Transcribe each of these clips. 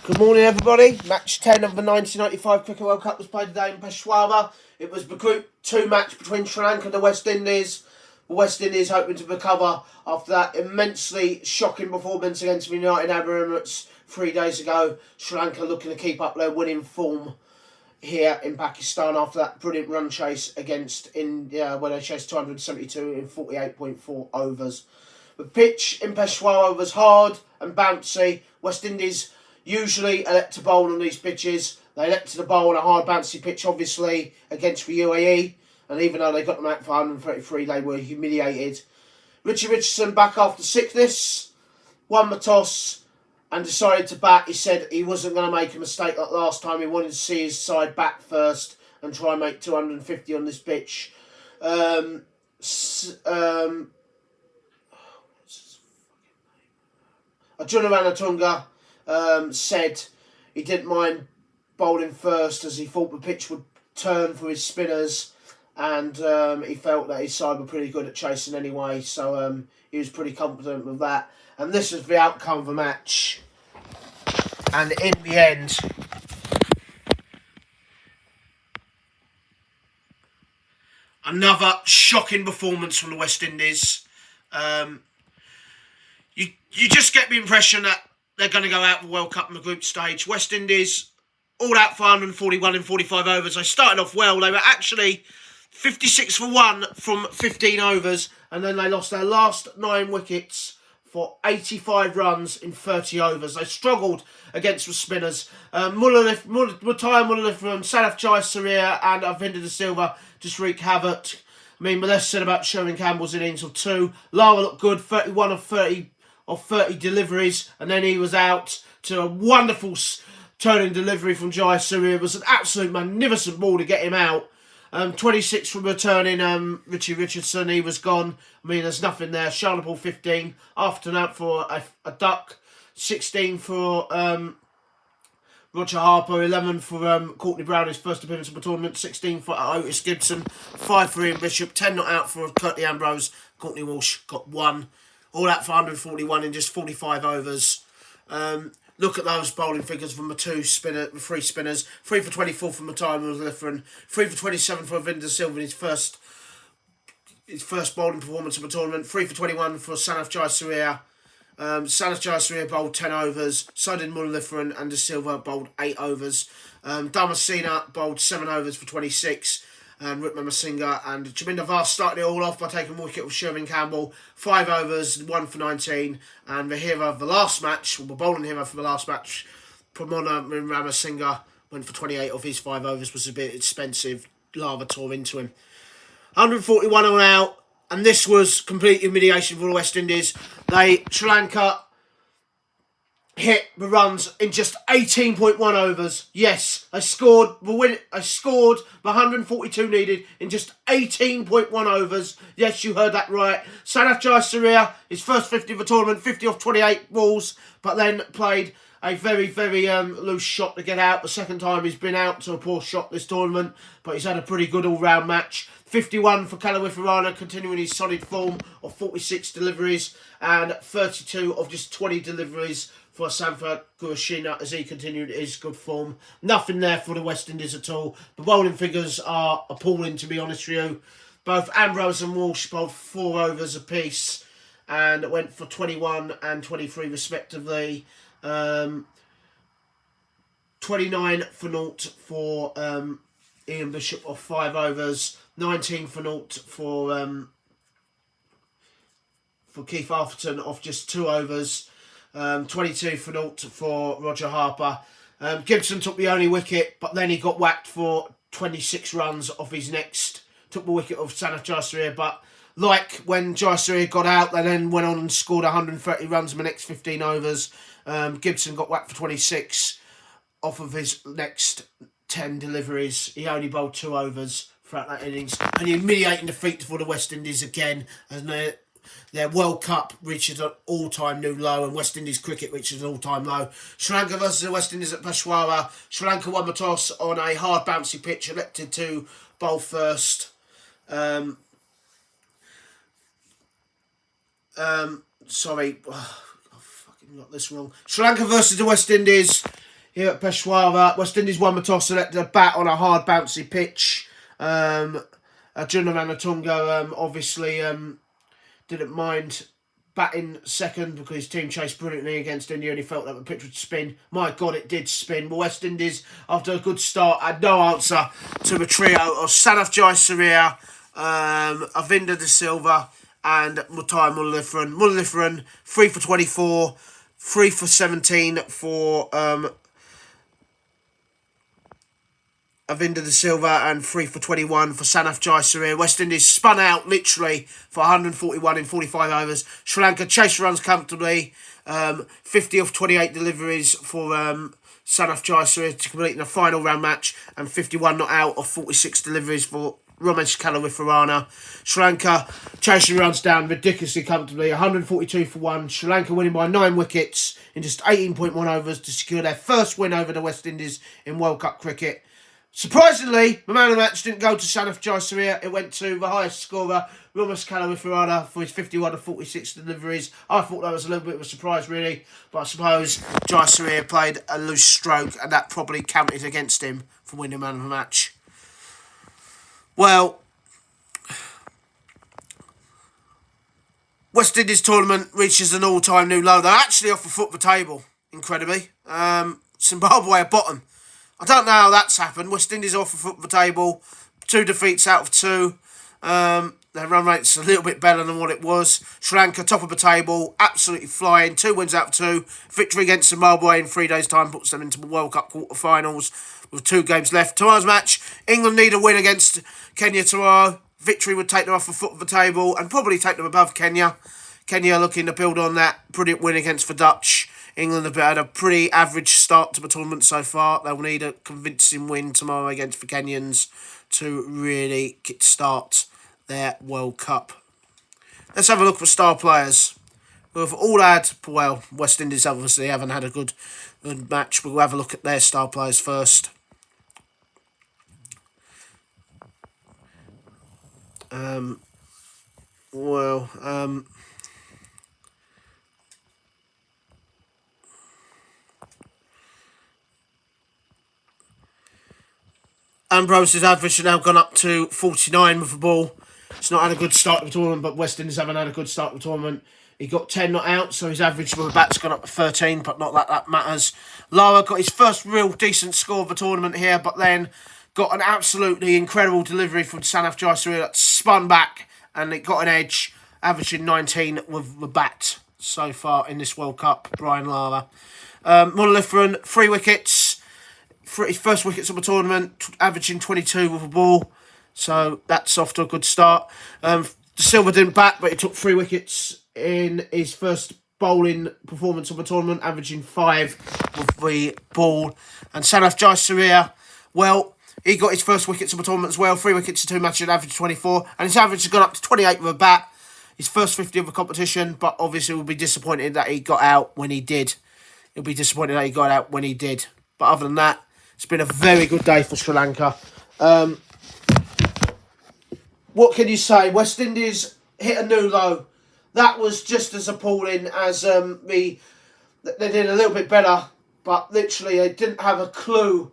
Good morning, everybody. Match 10 of the 1995 Cricket World Cup was played today in Peshawar. It was the Group 2 match between Sri Lanka and the West Indies. The West Indies hoping to recover after that immensely shocking performance against the United Arab Emirates 3 days ago. Sri Lanka looking to keep up their winning form here in Pakistan after that brilliant run chase against India, where they chased 272 in 48.4 overs. The pitch in Peshawar was hard and bouncy. West Indies usually elect to bowl on these pitches. They elected to bowl on a hard bouncy pitch, obviously, against the UAE. And even though they got them out for 133, they were humiliated. Richie Richardson back after sickness, won the toss and decided to bat. He said he wasn't going to make a mistake like last time. He wanted to see his side bat first and try and make 250 on this pitch. Adjunna Ranatunga said he didn't mind bowling first as he thought the pitch would turn for his spinners, and he felt that his side were pretty good at chasing anyway, so he was pretty confident with that. And this was the outcome of the match. And in the end, another shocking performance from the West Indies. You just get the impression that they're going to go out the World Cup in the group stage. West Indies, all out for 141 in 45 overs. They started off well. They were actually 56 for 1 from 15 overs. And then they lost their last 9 wickets for 85 runs in 30 overs. They struggled against the spinners. Muttiah, Muralitharan, Sanath Jayasuriya and Aravinda Silva just wreaked havoc. I mean, the less said about Sherwin Campbell's innings of 2. Lara looked good, 31 of 30 deliveries, and then he was out to a wonderful turning delivery from Jayasuriya. It was an absolute magnificent ball to get him out. 26 from returning Richie Richardson, he was gone. I mean, there's nothing there. Sharnapal 15, after that for a duck, 16 for Roger Harper, 11 for Courtney Brown, his first appearance of the tournament, 16 for Otis Gibson, 5 for Ian Bishop, 10 not out for Curtly Ambrose. Courtney Walsh got 1. All out for 141 in just 45 overs. Look at those bowling figures from the 3 spinners. 3 for 24 from Muttiah, Muralitharan, 3 for 27 for Aravinda Silva in his first bowling performance of the tournament. 3 for 21 for Sanath Jayasuriya. Sanath Jayasuriya bowled 10 overs. So did Muralitharan, and De Silva bowled 8 overs. Dharmasena bowled 7 overs for 26. And Rutman Masinga and Jaminda Vas started it all off by taking a wicket with Sherwin Campbell. 5 overs, 1 for 19. And the hero of the last match, or the bowling hero for the last match, Pramona Ramasinga, went for 28 of his 5 overs, was a bit expensive. Lava tore into him. 141 all out, and this was complete humiliation for the West Indies. Sri Lanka hit the runs in just 18.1 overs. Yes, I scored the 142 needed in just 18.1 overs. Yes, you heard that right. Sanath Jayasuriya, his first 50 of the tournament, 50 off 28 balls, but then played a very, very loose shot to get out. The second time he's been out to a poor shot this tournament, but he's had a pretty good all-round match. 51 for Kaluwitharana, continuing his solid form of 46 deliveries, and 32 of just 20 deliveries for Santha Gurashina as he continued his good form. Nothing there for the West Indies at all. The bowling figures are appalling, to be honest with you. Both Ambrose and Walsh bowled 4 overs apiece and went for 21 and 23 respectively. 29 for naught for Ian Bishop of 5 overs. 19 for naught for Keith Arthurton of just 2 overs. 22 for naught for Roger Harper. Gibson took the only wicket, but then he got whacked for 26 runs off his next. Took the wicket of Sanath Jayasuriya, but like when Jayasuriya got out, they then went on and scored 130 runs in the next 15 overs. Gibson got whacked for 26 off of his next 10 deliveries. He only bowled 2 overs throughout that innings. An humiliating defeat for the West Indies again, and their World Cup reaches an all-time new low, and West Indies cricket reaches an all-time low. Sri Lanka versus the West Indies at Peshawar. Sri Lanka won the toss on a hard bouncy pitch, elected to bowl first. Sorry, I fucking got this wrong. Sri Lanka versus the West Indies. here at Peshawar. West Indies won the toss, selected a bat on a hard, bouncy pitch. Juna Ranatunga obviously didn't mind batting second because his team chased brilliantly against India and he felt that the pitch would spin. My God, it did spin. But West Indies, after a good start, had no answer to the trio of Sanath Jayasuriya, Aravinda de Silva and Muttiah Muralitharan. Muralitharan, 3 for 24, 3 for 17 for Aravinda de Silva and 3 for 21 for Sanath Jayasuriya. West Indies spun out literally for 141 in 45 overs. Sri Lanka chased runs comfortably. 50 of 28 deliveries for Sanath Jayasuriya to complete in a final round match, and 51 not out of 46 deliveries for Romesh Kaluwitharana. Sri Lanka chasing runs down ridiculously comfortably, 142 for 1. Sri Lanka winning by 9 wickets in just 18.1 overs to secure their first win over the West Indies in World Cup cricket. Surprisingly, the man of the match didn't go to Sanath Jayasuriya. It went to the highest scorer, Romesh Kaluwitharana, for his 51 of 46 deliveries. I thought that was a little bit of a surprise, really. But I suppose Jayasuriya played a loose stroke, and that probably counted against him for winning man of the match. Well, West Indies tournament reaches an all-time new low. They're actually off the foot of the table, incredibly. Zimbabwe are bottom. I don't know how that's happened. West Indies off the foot of the table. 2 defeats out of 2. Their run rate's a little bit better than what it was. Sri Lanka top of the table, absolutely flying. 2 wins out of 2. Victory against Zimbabwe in 3 days' time puts them into the World Cup quarter-finals with 2 games left. Tomorrow's match, England need a win against Kenya tomorrow. Victory would take them off the foot of the table and probably take them above Kenya. Kenya looking to build on that brilliant win against the Dutch. England have had a pretty average start to the tournament so far. They'll need a convincing win tomorrow against the Kenyans to really start their World Cup. Let's have a look for star players. We've all had, well, West Indies obviously haven't had a good match, but we'll have a look at their star players first. Ambrose's average has now gone up to 49 with the ball. It's not had a good start to the tournament, but West Indies haven't had a good start to the tournament. He got 10 not out, so his average with the bat's gone up to 13, but not that matters. Lara got his first real decent score of the tournament here, but then got an absolutely incredible delivery from Sanath Jayasuriya that spun back, and it got an edge, averaging 19 with the bat so far in this World Cup, Brian Lara. Muralitharan, 3 wickets. His first wickets of the tournament, averaging 22 with a ball. So that's off to a good start. Silva didn't bat, but he took 3 wickets in his first bowling performance of the tournament, averaging 5 with the ball. And Sanath Jayasuriya, well, he got his first wickets of the tournament as well. 3 wickets in 2 matches, average 24. And his average has gone up to 28 with a bat. His first 50 of the competition, but obviously will be disappointed that he got out when he did. He'll be disappointed that he got out when he did. But other than that, it's been a very good day for Sri Lanka. What can you say? West Indies hit a new low. That was just as appalling as they did a little bit better, but literally they didn't have a clue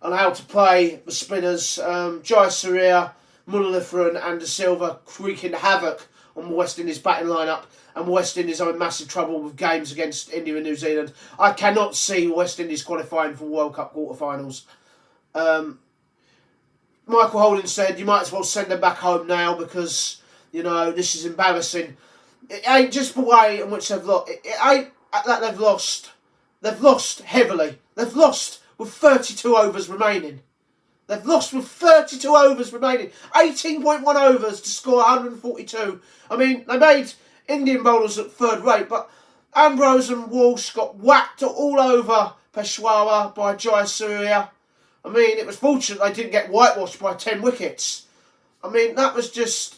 on how to play the spinners. Jayasuriya, Muralitharan and De Silva wreaking havoc on the West Indies batting lineup, and West Indies are in massive trouble with games against India and New Zealand. I cannot see West Indies qualifying for World Cup quarterfinals. Michael Holding said you might as well send them back home now because, you know, this is embarrassing. It ain't just the way in which they've lost. It ain't that they've lost. They've lost heavily. They've lost with 32 overs remaining. They've lost with 32 overs remaining. 18.1 overs to score 142. I mean, they made Indian bowlers look third rate, but Ambrose and Walsh got whacked all over Peshawar by Jayasuriya. I mean, it was fortunate they didn't get whitewashed by 10 wickets. I mean, that was just...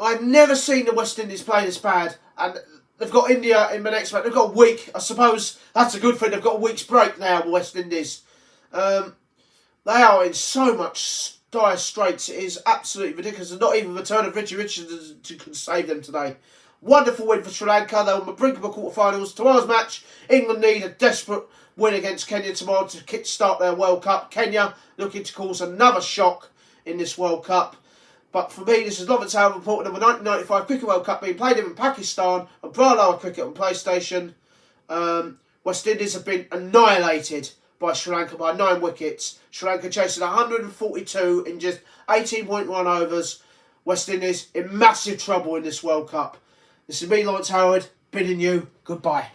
I've never seen the West Indies play this bad. And they've got India in the next match. They've got a week. I suppose that's a good thing. They've got a week's break now, the West Indies. They are in so much dire straits. It is absolutely ridiculous. And not even the return of Richie Richardson can save them today. Wonderful win for Sri Lanka. They're on the brink of the quarterfinals. Tomorrow's match, England need a desperate win against Kenya tomorrow to kick-start their World Cup. Kenya looking to cause another shock in this World Cup. But for me, this is Muralitharan reporting of a 1995 Cricket World Cup being played in Pakistan on Bravo Cricket on PlayStation. West Indies have been annihilated by Sri Lanka by 9 wickets. Sri Lanka chasing 142 in just 18.1 overs. West Indies in massive trouble in this World Cup. This is me, Lawrence Howard, bidding you goodbye.